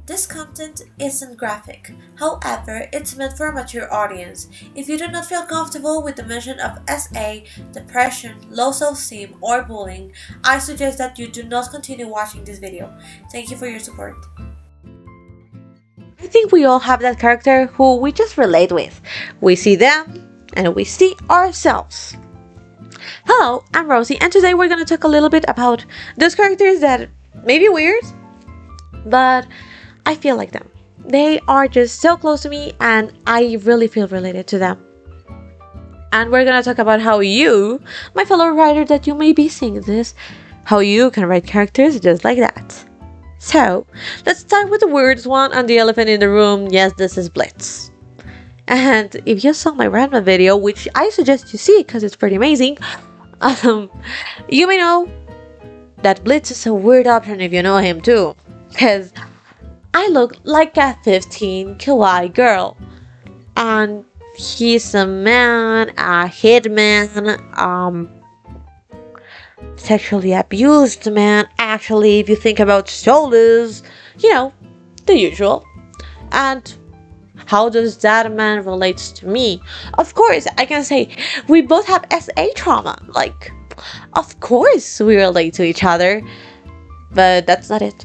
This content isn't graphic. However, it's meant for a mature audience. If you do not feel comfortable with the mention of SA, depression, low self-esteem, or bullying, I suggest that you do not continue watching this video. Thank you for your support. I think we all have that character who we just relate with. We see them and we see ourselves. Hello, I'm Rosie, and today we're going to talk a little bit about those characters that may be weird, but I feel like them. They are just so close to me and I really feel related to them. And we're going to talk about how you, my fellow writer that you may be seeing this, how you can write characters just like that. So, let's start with the weirdest one and the elephant in the room. Yes, this is Blitz. And if you saw my random video, which I suggest you see because it's pretty amazing, you may know that Blitz is a weird option if you know him too. Because I look like a 15 kawaii girl. And he's a man, a hitman, sexually abused man. Actually, if you think about shoulders, the usual. And how does that man relate to me? Of course, I can say we both have SA trauma. Like, of course we relate to each other. But that's not it.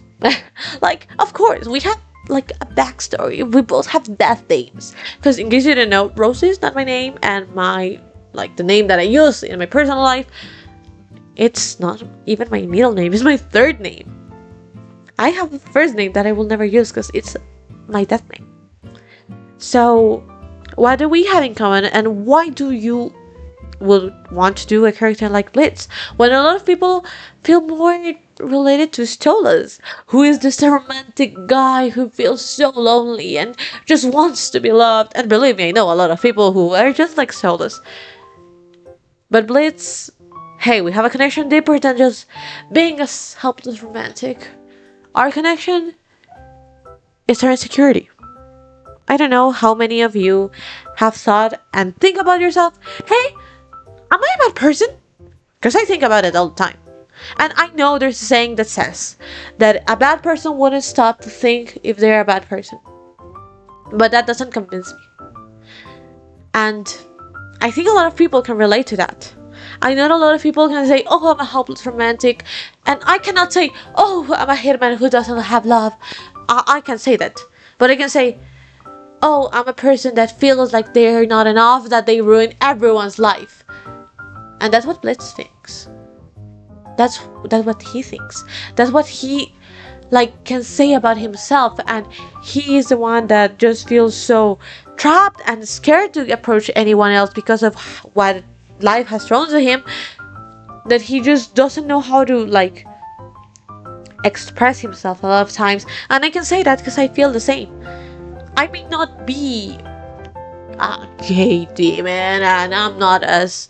Like, of course, we have like a backstory. We both have death names. Because in case you didn't know, Rosie is not my name, and the name that I use in my personal life, it's not even my middle name, it's my third name. I have a first name that I will never use because it's my death name. So, what do we have in common, and why do you would want to do a character like Blitz when a lot of people feel more related to Stolas, who is this romantic guy who feels so lonely and just wants to be loved? And believe me, I know a lot of people who are just like Stolas. But Blitz, hey, we have a connection deeper than just being a helpless romantic. Our connection is our insecurity. I don't know how many of you have thought and think about yourself, hey, am I a bad person? Because I think about it all the time. And I know there's a saying that says that a bad person wouldn't stop to think if they're a bad person. But that doesn't convince me. And I think a lot of people can relate to that. I know a lot of people can say, oh, I'm a helpless romantic. And I cannot say, oh, I'm a hitman who doesn't have love. I can say that. But I can say, oh, I'm a person that feels like they're not enough, that they ruin everyone's life. And that's what Blitz thinks. That's what he thinks. That's what he can say about himself. And he is the one that just feels so trapped and scared to approach anyone else because of what life has thrown to him, that he just doesn't know how to express himself a lot of times. And I can say that because I feel the same. I may not be a gay demon, and I'm not as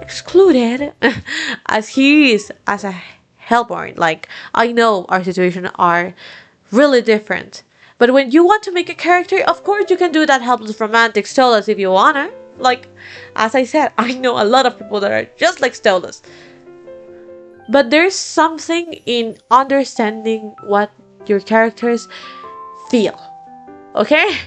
excluded as he is as a hellborn. I know our situations are really different. But when you want to make a character, of course you can do that helpless romantic Stolas if you wanna. As I said, I know a lot of people that are just like Stolas. But there's something in understanding what your characters feel. Okay?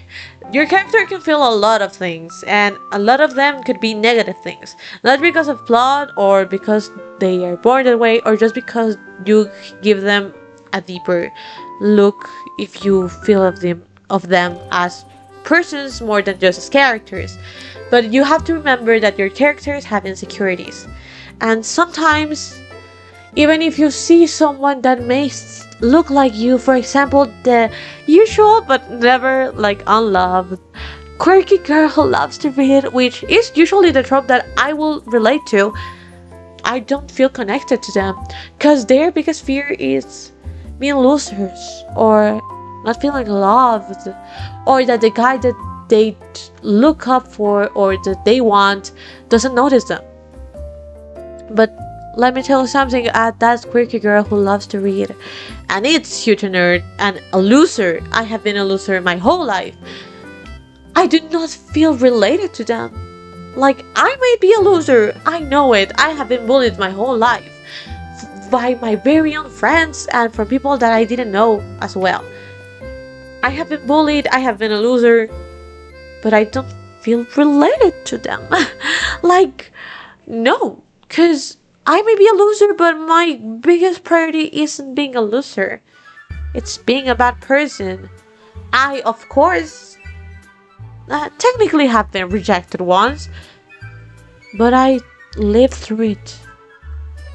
Your character can feel a lot of things, and a lot of them could be negative things. Not because of plot, or because they are born that way, or just because you give them a deeper look if you feel of them as persons more than just as characters. But you have to remember that your characters have insecurities. And sometimes, even if you see someone that may look like you, for example, the usual but never unloved quirky girl who loves to read, which is usually the trope that I will relate to, I don't feel connected to them because their biggest fear is being losers, or not feeling loved, or that the guy that they look up for or that they want doesn't notice them. But let me tell you something, that quirky girl who loves to read and it's huge nerd and a loser. I have been a loser my whole life. I do not feel related to them. I might be a loser, I know it. I have been bullied my whole life by my very own friends and from people that I didn't know as well. I have been bullied, I have been a loser, but I don't feel related to them. Like, no, because I may be a loser, but my biggest priority isn't being a loser. It's being a bad person. I, of course, technically have been rejected once, but I lived through it.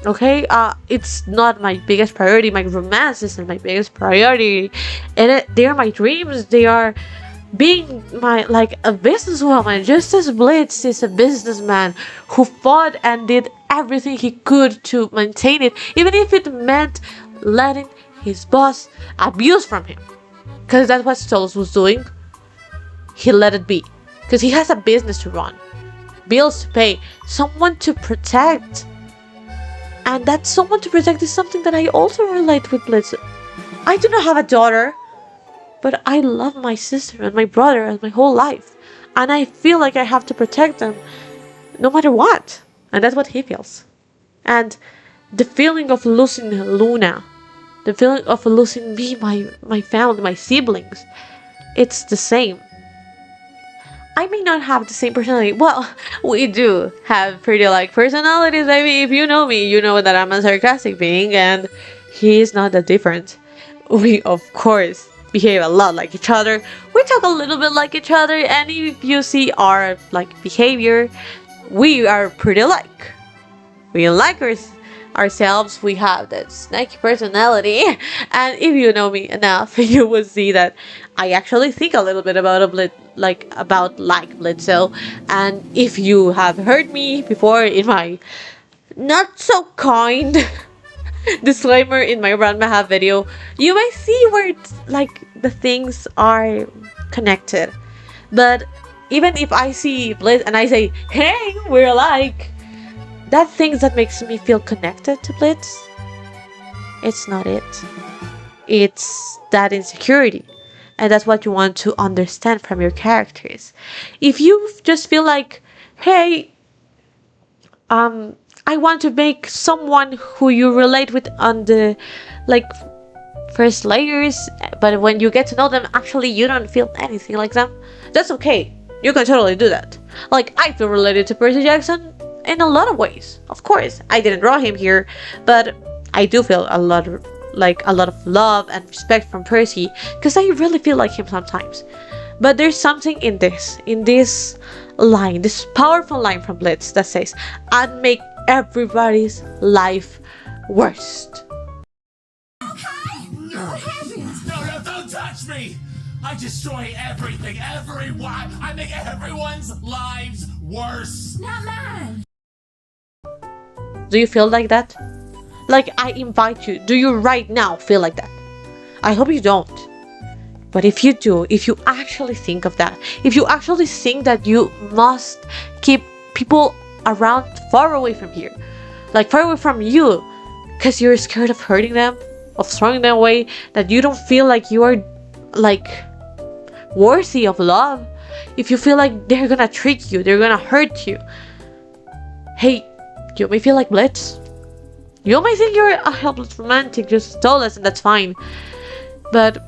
Okay, it's not my biggest priority. My romance isn't my biggest priority, and they are my dreams. They are being my like a businesswoman, just as Blitz is a businessman who fought and did everything he could to maintain it, even if it meant letting his boss abuse from him, because that's what Stolas was doing. He let it be, because he has a business to run, bills to pay, someone to protect. And that someone to protect is something that I also relate with Blitz. I do not have a daughter, but I love my sister and my brother and my whole life. And I feel like I have to protect them no matter what. And that's what he feels. And the feeling of losing Luna, the feeling of losing me, my family, my siblings, it's the same. I may not have the same personality. Well, we do have pretty like personalities. I mean, if you know me, you know that I'm a sarcastic being, and he is not that different. We, of course, behave a lot like each other. We talk a little bit like each other, and if you see our like behavior, we are pretty alike. We like ourselves. We have that snaky personality, and if you know me enough, you will see that I actually think a little bit about Blitzo. And if you have heard me before in my not so kind disclaimer in my Run Maha video, you may see where it's like the things are connected. But even if I see Blitz and I say, hey, we're alike, that things that makes me feel connected to Blitz, it's not it. It's that insecurity. And that's what you want to understand from your characters. If you just feel like, hey, I want to make someone who you relate with on the like first layers, but when you get to know them, actually you don't feel anything like them, that's okay. You can totally do that. Like, I feel related to Percy Jackson in a lot of ways. Of course, I didn't draw him here, but I do feel a lot of love and respect from Percy, because I really feel like him sometimes. But there's something in this line, this powerful line from Blitz that says, I'd make everybody's life worst. No, don't touch me! I destroy everything, everyone! I make everyone's lives worse! Not mine! Do you feel like that? Like, I invite you, do you right now feel like that? I hope you don't. But if you do, if you actually think of that, if you actually think that you must keep people around far away from here, like far away from you, because you're scared of hurting them, of throwing them away, that you don't feel like you are like worthy of love, if you feel like they're gonna trick you, they're gonna hurt you, hey, you may feel like Blitz. You may think you're a helpless romantic, just soulless, and that's fine. But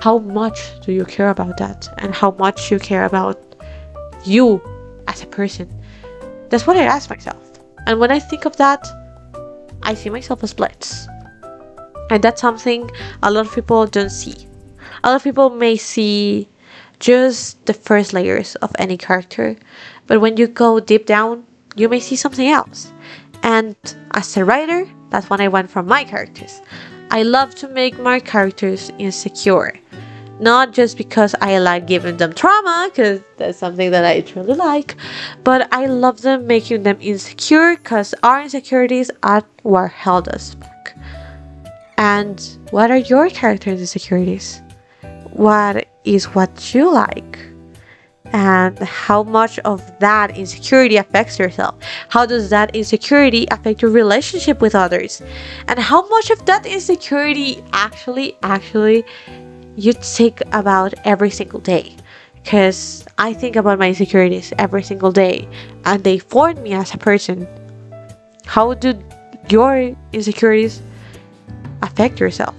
how much do you care about that? And how much you care about you as a person? That's what I ask myself. And when I think of that, I see myself as Blitz. And that's something a lot of people don't see. A lot of people may see just the first layers of any character, but when you go deep down, you may see something else. And as a writer, that's when I went from my characters. I love to make my characters insecure. Not just because I like giving them trauma, because that's something that I truly like, but I love them making them insecure, because our insecurities are what held us back. And what are your character's insecurities? What is what you like? And how much of that insecurity affects yourself? How does that insecurity affect your relationship with others? And how much of that insecurity actually you think about every single day? Because I think about my insecurities every single day, and they form me as a person. How do your insecurities affect yourself?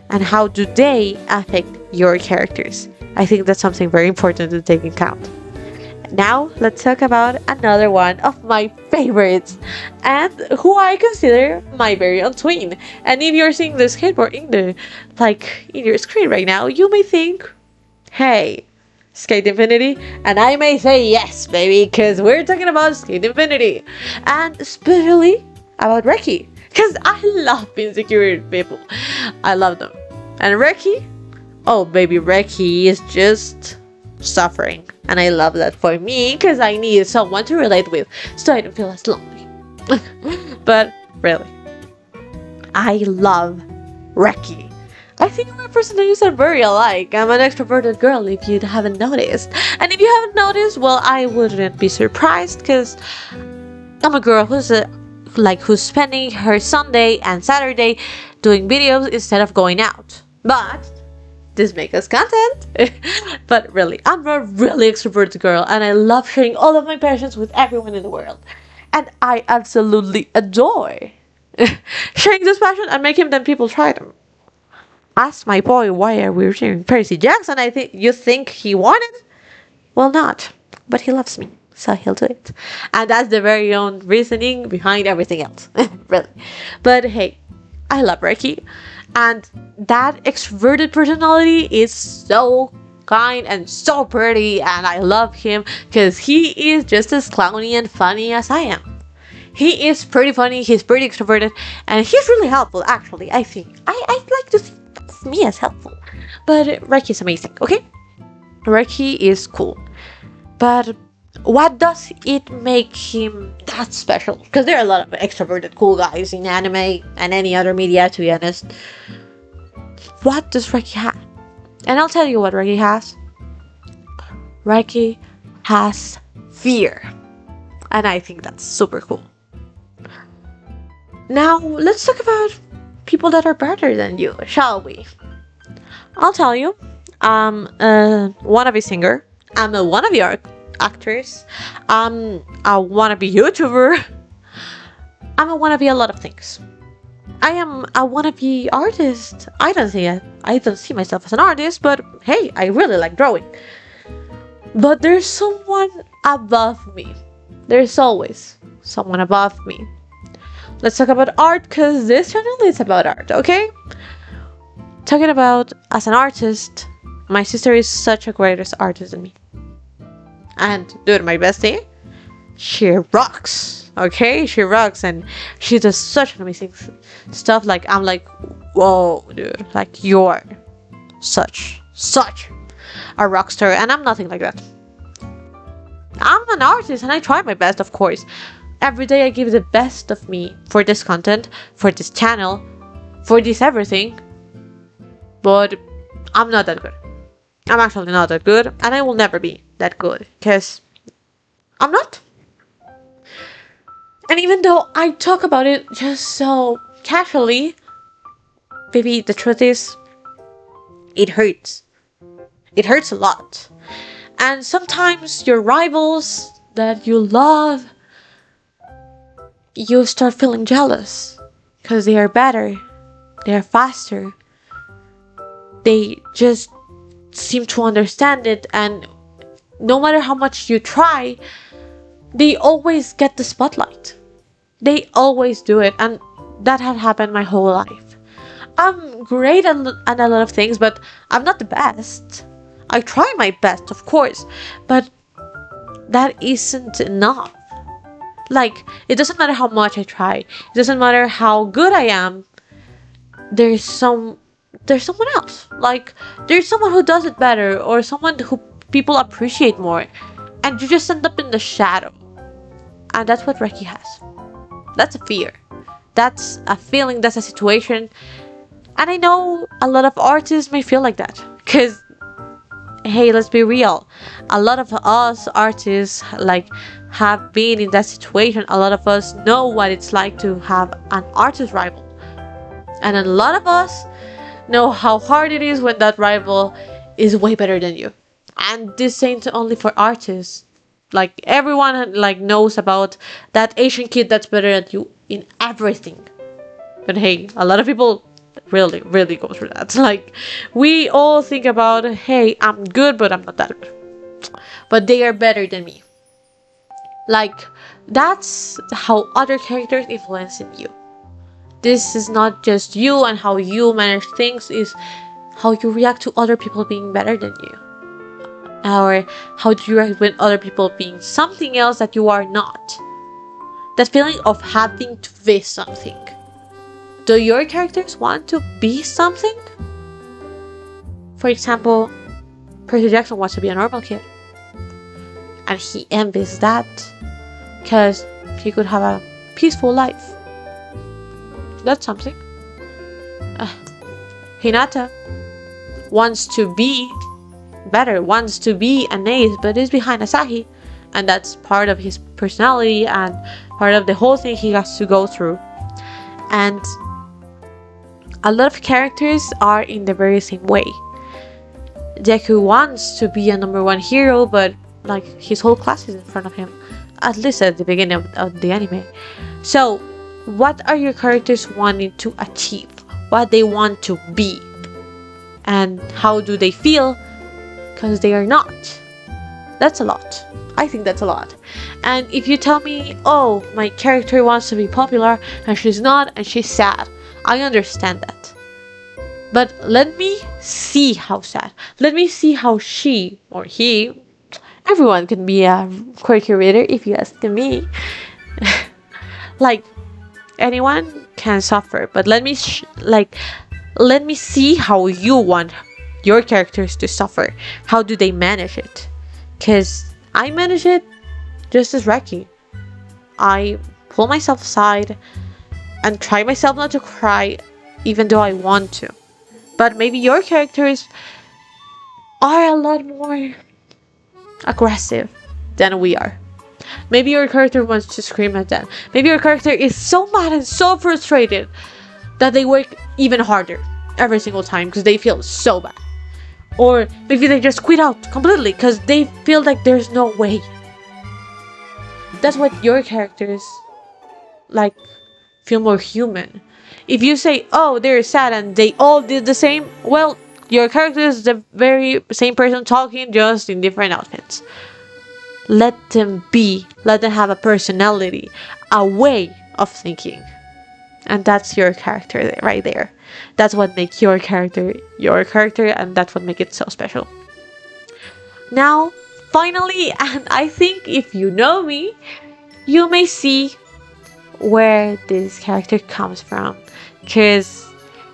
And how do they affect your characters. I think that's something very important to take into account. Now, let's talk about another one of my favorites, and who I consider my very own twin. And if you're seeing the skateboard in your screen right now, you may think, hey, Skate Infinity? And I may say yes, baby, because we're talking about Skate Infinity. And especially about Reki. Because I love insecure people. I love them. And Reki? Oh, baby, Reki is just suffering. And I love that for me, because I need someone to relate with, so I don't feel as lonely. But really, I love Reki. I think my personalities are very alike. I'm an extroverted girl, if you haven't noticed. And if you haven't noticed, well, I wouldn't be surprised, because I'm a girl who's spending her Sunday and Saturday doing videos instead of going out. But this makes us content. But really, I'm a really extroverted girl, and I love sharing all of my passions with everyone in the world. And I absolutely adore sharing this passion and making them people try them. Ask my boy, why are we sharing Percy Jackson? I think you think he wanted? Well, not. But he loves me, so he'll do it. And that's the very own reasoning behind everything else. Really. But hey, I love Reki. And that extroverted personality is so kind and so pretty, and I love him because he is just as clowny and funny as I am. He is pretty funny, he's pretty extroverted, and he's really helpful, actually, I think. I like to think of me as helpful. But Reki is amazing, okay? Reki is cool. But what does it make him that special? Because there are a lot of extroverted cool guys in anime and any other media, to be honest. What does Reki have? And I'll tell you what Reki has. Reki has fear. And I think that's super cool. Now, let's talk about people that are better than you, shall we? I'll tell you. I'm a wannabe singer. I'm a wannabe actress. I'm a wannabe YouTuber. I'm a wannabe a lot of things. I am a wannabe artist. I don't see myself as an artist, but hey, I really like drawing. But there's someone above me. There's always someone above me. Let's talk about art, because this channel is about art, okay? Talking about as an artist, my sister is such a greater artist than me. And dude, my bestie, she rocks, okay? She rocks, and she does such an amazing stuff. Like, I'm like, whoa, dude, like, you're such a rock star, and I'm nothing like that. I'm an artist, and I try my best, of course. Every day I give the best of me for this content, for this channel, for this everything. But I'm not that good. I'm actually not that good, and I will never be that good, because I'm not. And even though I talk about it just so casually, baby, the truth is, it hurts. It hurts a lot. And sometimes your rivals that you love, you start feeling jealous because they are better, they are faster, they just seem to understand it, and no matter how much you try, they always get the spotlight. They always do it, and that had happened my whole life. I'm great at a lot of things, but I'm not the best. I try my best, of course, but that isn't enough. Like, it doesn't matter how much I try. It doesn't matter how good I am. There's someone else. Like, there's someone who does it better, or someone who people appreciate more, and you just end up in the shadow. And that's what Reki has. That's a fear. That's a feeling. That's a situation. And I know a lot of artists may feel like that, because hey, let's be real. A lot of us artists have been in that situation. A lot of us know what it's like to have an artist rival. And a lot of us know how hard it is when that rival is way better than you. And this ain't only for artists. Like, everyone knows about that Asian kid that's better at you in everything. But hey, a lot of people really, really go through that. Like, we all think about, hey, I'm good, but I'm not that good. But they are better than me. Like, that's how other characters influence in you. This is not just you and how you manage things, is how you react to other people being better than you. Or how do you react with other people being something else that you are not. That feeling of having to be something. Do your characters want to be something? For example, Percy Jackson wants to be a normal kid. And he envies that because he could have a peaceful life. That's something. Hinata wants to be better, wants to be an ace, but is behind Asahi. And that's part of his personality and part of the whole thing he has to go through. And a lot of characters are in the very same way. Deku wants to be a number one hero, but like his whole class is in front of him, at least at the beginning of the anime. So, what are your characters wanting to achieve? What they want to be? And how do they feel? Because they are not. That's a lot. I think that's a lot. And if you tell me, oh, my character wants to be popular and she's not and she's sad, I understand that. But let me see how sad. Let me see how she or he, everyone can be a quirky reader if you ask me. Like, anyone can suffer, but let me see how you want your characters to suffer. How do they manage it? Because I manage it just as Reki. I pull myself aside and try myself not to cry, even though I want to. But maybe your characters are a lot more aggressive than we are. Maybe your character wants to scream at them. Maybe your character is so mad and so frustrated that they work even harder every single time because they feel so bad. Or maybe they just quit out completely because they feel like there's no way. That's what your characters like feel more human. If you say, oh, they're sad and they all did the same, well, your character is the very same person talking, just in different outfits. Let them be. Let them have a personality, a way of thinking. And that's your character right there. That's what makes your character, and that's what makes it so special. Now, finally, and I think if you know me, you may see where this character comes from. Because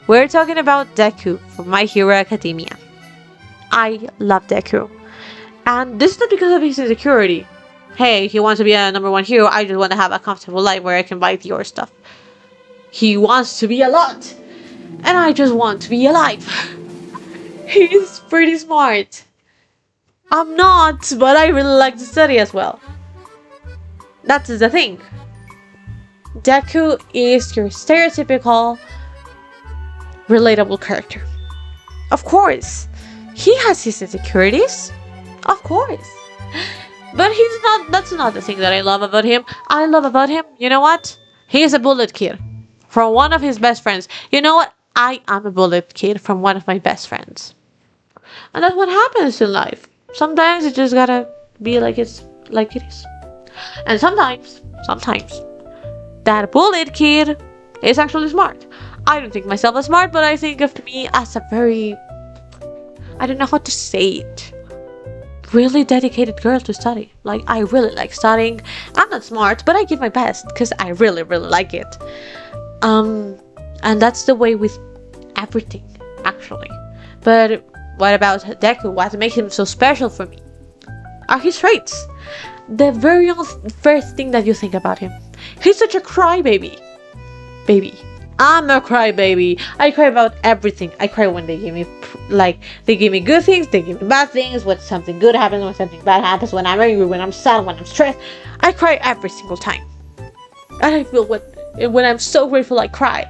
we're talking about Deku from My Hero Academia. I love Deku. And this is not because of his insecurity. Hey, he wants to be a number one hero. I just want to have a comfortable life where I can buy your stuff. He wants to be a lot. And I just want to be alive. He's pretty smart. I'm not, but I really like to study as well. That's the thing. Deku is your stereotypical relatable character. Of course, he has his insecurities. Of course. But that's not the thing that I love about him. I love about him, you know what? He is a bullet kid from one of his best friends. You know what? I am a bullet kid from one of my best friends. And that's what happens in life. Sometimes you just gotta be like it is. And sometimes, that bullet kid is actually smart. I don't think myself as smart, but I think of me as a very, I don't know how to say it, really dedicated girl to study. Like, I really like studying. I'm not smart, but I give my best because I really, really like it. And that's the way with everything, actually. But what about Deku? What makes him so special for me are his traits. The very first thing that you think about him. He's such a crybaby. Baby. I'm a crybaby. I cry about everything. I cry when they give me, they give me good things, they give me bad things, when something good happens, when something bad happens, when I'm angry, when I'm sad, when I'm stressed. I cry every single time. And I feel when I'm so grateful, I cry.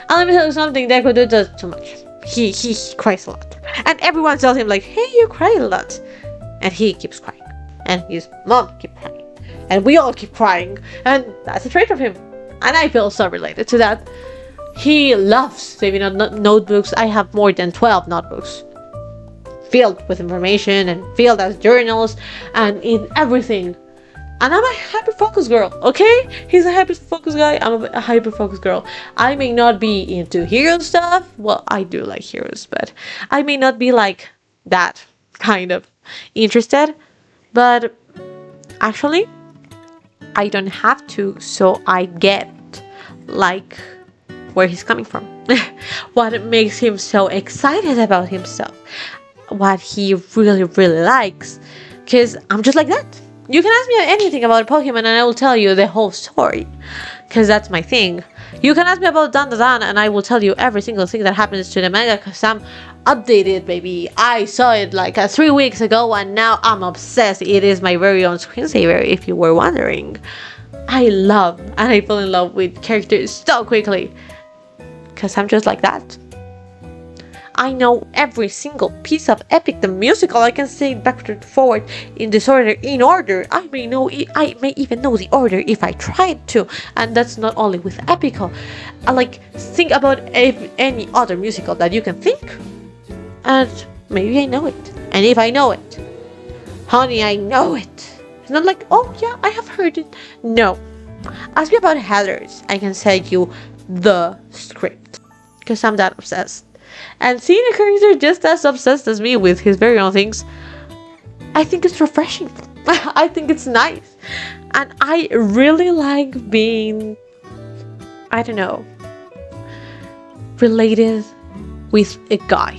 And let me tell you something, Deku does too much. He cries a lot. And everyone tells him like, hey, you cry a lot. And he keeps crying. And his mom keeps crying. And we all keep crying. And that's a trait of him. And I feel so related to that. He loves saving notebooks. I have more than 12 notebooks filled with information and filled as journals and in everything. And I'm a hyper-focused girl, okay? He's a hyper-focused guy, I'm a hyper-focused girl. I may not be into hero stuff. Well, I do like heroes, but I may not be like that kind of interested. But actually, I don't have to, so I get like where he's coming from. What makes him so excited about himself. What he really, really likes. Because I'm just like that. You can ask me anything about Pokemon and I will tell you the whole story. Because that's my thing. You can ask me about Dan Dan and I will tell you every single thing that happens to the manga because I'm updated, baby. I saw it like 3 weeks ago and now I'm obsessed. It is my very own screensaver, if you were wondering. I love and I fall in love with characters so quickly. Because I'm just like that. I know every single piece of Epic the musical. I can say it backward and forward in disorder, in order. I may even know the order if I tried to, and that's not only with Epical. I like think about any other musical that you can think, and maybe I know it. And if I know it, honey, I know it. It's not like, oh yeah, I have heard it. No, ask me about Heathers. I can tell you the script because I'm that obsessed. And seeing a character just as obsessed as me with his very own things, I think it's refreshing. I think it's nice. And I really like being, I don't know, related with a guy.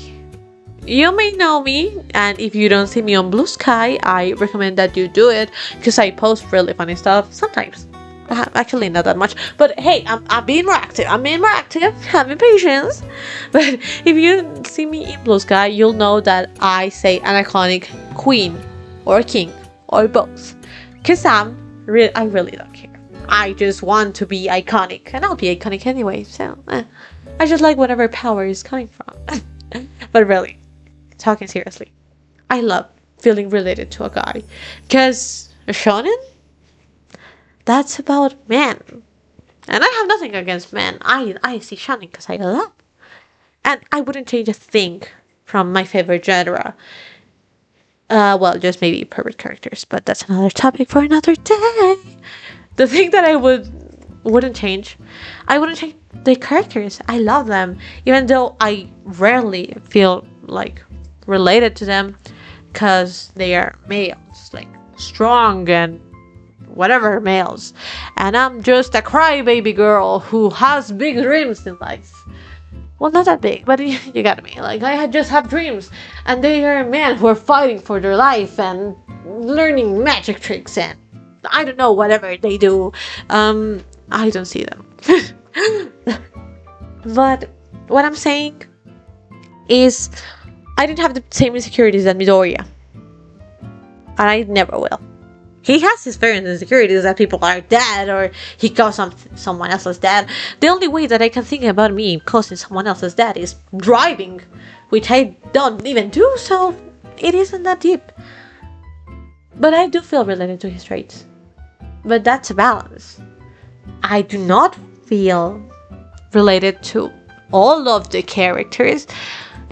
You may know me, and if you don't see me on Blue Sky, I recommend that you do it because I post really funny stuff sometimes. Actually, not that much, but hey, I'm being more active. Having patience. But if you see me in Blue Sky, you'll know that I say an iconic queen or king or both. Cause I really don't care. I just want to be iconic, and I'll be iconic anyway. So I just like whatever power is coming from. But really, talking seriously, I love feeling related to a guy, cause a shonen. That's about men. And I have nothing against men. I see shonen because I love. And I wouldn't change a thing from my favorite genre. Well, just maybe pervert characters, but that's another topic for another day. The thing that I wouldn't change, I wouldn't change the characters. I love them, even though I rarely feel like related to them, because they are males, like strong and whatever males, and I'm just a crybaby girl who has big dreams in life. Well, not that big, but you got me. Like, I just have dreams, and they are men who are fighting for their life and learning magic tricks and I don't know, whatever they do. I don't see them. But what I'm saying is, I didn't have the same insecurities as Midoriya, and I never will. He has his various insecurities that people are dead or he calls someone else's dad. The only way that I can think about me causing someone else's dad is driving, which I don't even do, so it isn't that deep. But I do feel related to his traits. But that's a balance. I do not feel related to all of the characters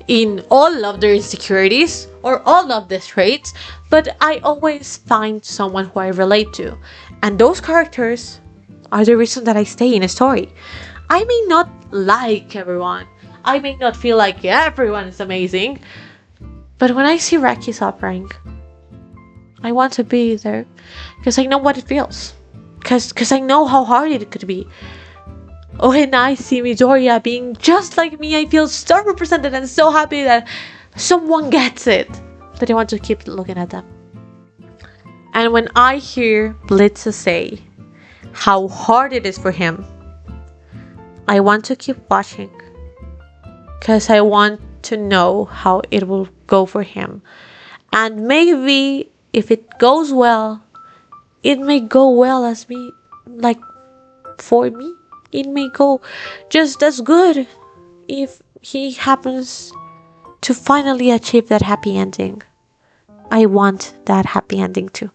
in all of their insecurities or all of the traits, but I always find someone who I relate to, and those characters are the reason that I stay in a story. I may not like everyone, I may not feel like everyone is amazing, but when I see Reki suffering, I want to be there because I know what it feels, because I know how hard it could be. Oh, and I see Midoriya being just like me. I feel so represented and so happy that someone gets it, that I want to keep looking at them. And when I hear Blitzo say how hard it is for him, I want to keep watching, because I want to know how it will go for him. And maybe if it goes well, it may go well as me, like for me. It may go just as good if he happens to finally achieve that happy ending. I want that happy ending too.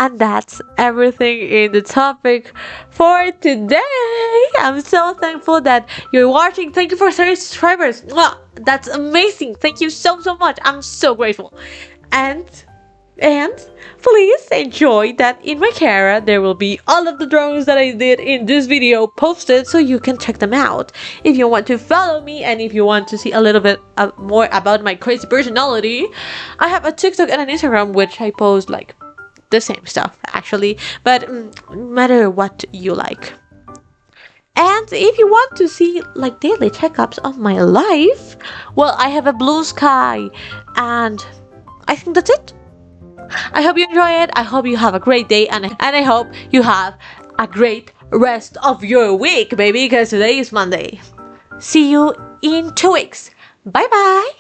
And that's everything in the topic for today. I'm so thankful that you're watching. Thank you for 30 subscribers. Mwah! That's amazing. Thank you so much. I'm so grateful. And please enjoy that in my camera there will be all of the drawings that I did in this video posted, so you can check them out. If you want to follow me and if you want to see a little bit more about my crazy personality, I have a TikTok and an Instagram which I post like the same stuff actually, but no matter what you like. And if you want to see like daily checkups of my life, well, I have a blue sky, and I think that's it. I hope you enjoy it. I hope you have a great day, and I hope you have a great rest of your week, baby, because today is Monday. See you in 2 weeks. Bye bye.